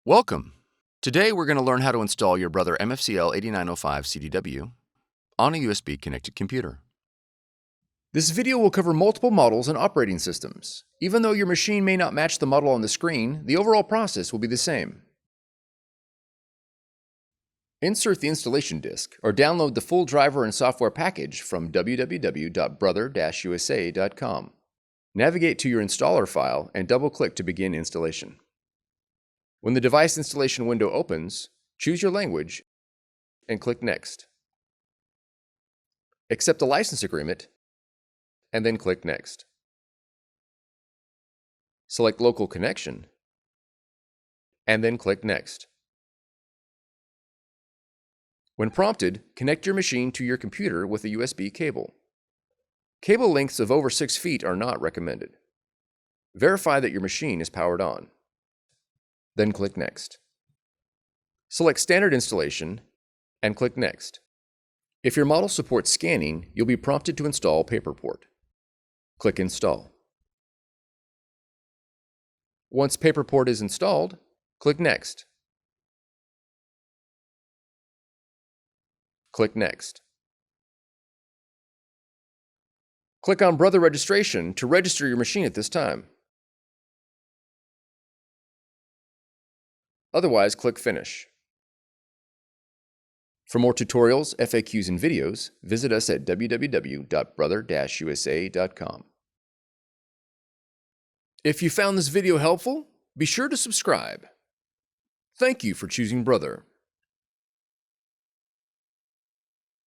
Welcome! Today we're going to learn how to install your Brother MFCL8905CDW on a USB-connected computer. This video will cover multiple models and operating systems. Even though your machine may not match the model on the screen, the overall process will be the same. Insert the installation disk or download the full driver and software package from www.brother-usa.com. Navigate to your installer file and double-click to begin installation. When the device installation window opens, choose your language and click Next. Accept the license agreement and then click Next. Select Local Connection and then click Next. When prompted, connect your machine to your computer with a USB cable. Cable lengths of over 6 feet are not recommended. Verify that your machine is powered on. Then click Next. Select Standard Installation and click Next. If your model supports scanning, you'll be prompted to install PaperPort. Click Install. Once PaperPort is installed, click Next. Click Next. Click on Brother Registration to register your machine at this time. Otherwise, click Finish. For more tutorials, FAQs, and videos, visit us at www.brother-usa.com. If you found this video helpful, be sure to subscribe. Thank you for choosing Brother.